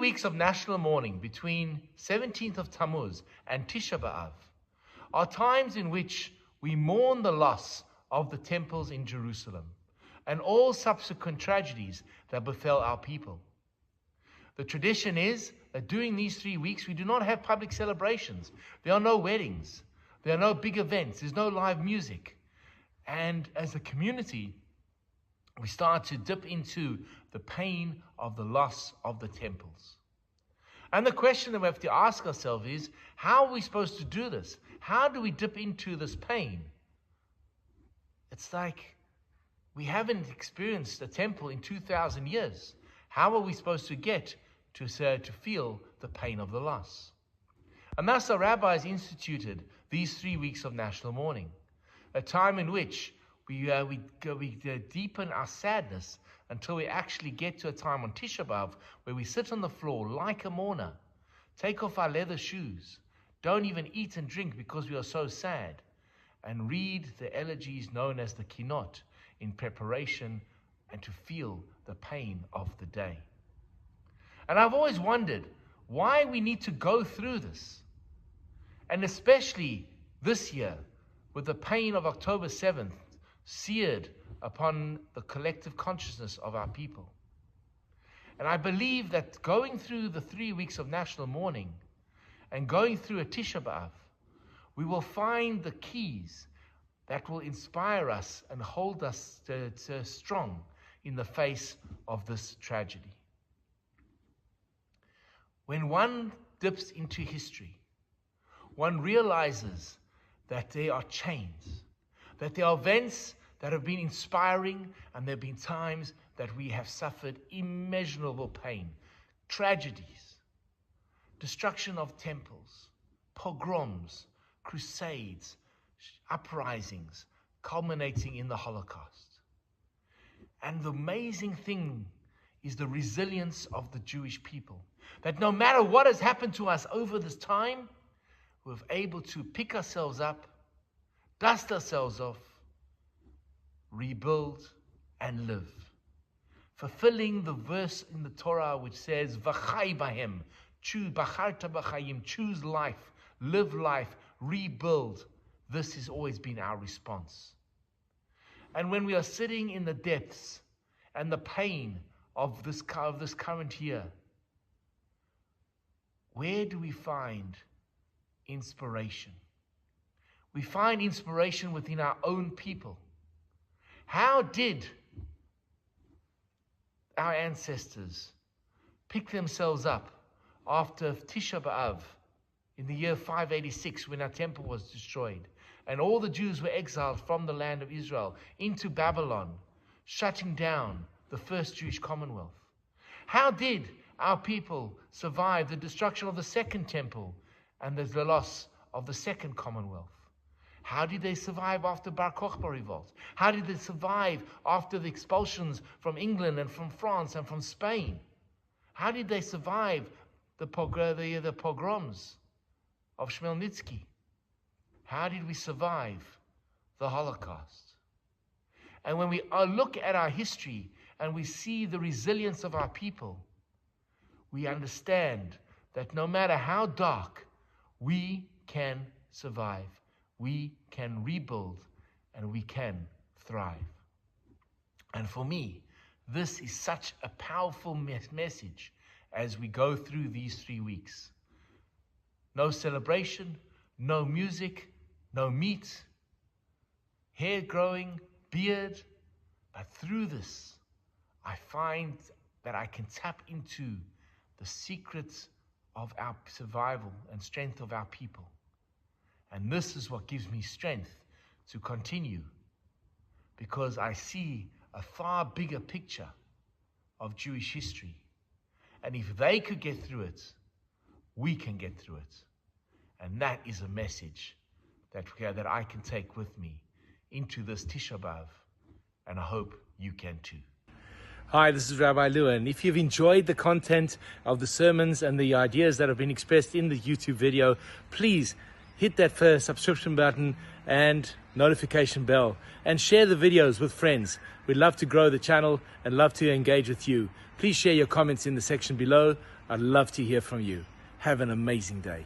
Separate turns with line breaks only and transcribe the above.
weeks of national mourning between 17th of Tammuz and Tisha B'Av are times in which we mourn the loss of the temples in Jerusalem and all subsequent tragedies that befell our people. The tradition is that during these 3 weeks we do not have public celebrations. There are no weddings. There are no big events. There's no live music. And as a community, we start to dip into the pain of the loss of the temples. And the question that we have to ask ourselves is, how are we supposed to do this? How do we dip into this pain? It's like we haven't experienced a temple in 2,000 years. How are we supposed to get to feel the pain of the loss? And thus our rabbis instituted these 3 weeks of national mourning, a time in which we deepen our sadness until we actually get to a time on Tisha B'Av where we sit on the floor like a mourner, take off our leather shoes, don't even eat and drink because we are so sad, and read the elegies known as the Kinot in preparation and to feel the pain of the day. And I've always wondered why we need to go through this, and especially this year with the pain of October 7th seared upon the collective consciousness of our people. And I believe that going through the 3 weeks of national mourning and going through a Tisha B'Av, we will find the keys that will inspire us and hold us strong in the face of this tragedy. When one dips into history, one realizes that there are chains, that there are events that have been inspiring, and there have been times that we have suffered immeasurable pain, tragedies, destruction of temples, pogroms, crusades, uprisings, culminating in the Holocaust. And the amazing thing is the resilience of the Jewish people, that no matter what has happened to us over this time, we're able to pick ourselves up, dust ourselves off, rebuild, and live. Fulfilling the verse in the Torah which says, V'chai bahem, choose, bacharta b'chayim, choose life, live life, rebuild. This has always been our response. And when we are sitting in the depths and the pain of this current year, where do we find inspiration? We find inspiration within our own people. How did our ancestors pick themselves up after Tisha B'Av in the year 586 when our temple was destroyed and all the Jews were exiled from the land of Israel into Babylon, shutting down the first Jewish Commonwealth? How did our people survive the destruction of the second temple and the loss of the second Commonwealth? How did they survive after Bar Kokhba revolt? How did they survive after the expulsions from England and from France and from Spain? How did they survive the pogroms of Khmelnytsky? How did we survive the Holocaust? And when we look at our history and we see the resilience of our people, we understand that no matter how dark, we can survive. We can rebuild and we can thrive. And for me, this is such a powerful message as we go through these 3 weeks. No celebration, no music, no meat, hair growing, beard. But through this, I find that I can tap into the secrets of our survival and strength of our people. And this is what gives me strength to continue, because I see a far bigger picture of Jewish history. And if they could get through it, we can get through it. And that is a message that I can take with me into this Tisha B'Av, and I hope you can too.
Hi, this is Rabbi Lewin. If you've enjoyed the content of the sermons and the ideas that have been expressed in the YouTube video, please hit that first subscription button and notification bell, and share the videos with friends. We'd love to grow the channel and love to engage with you. Please share your comments in the section below. I'd love to hear from you. Have an amazing day.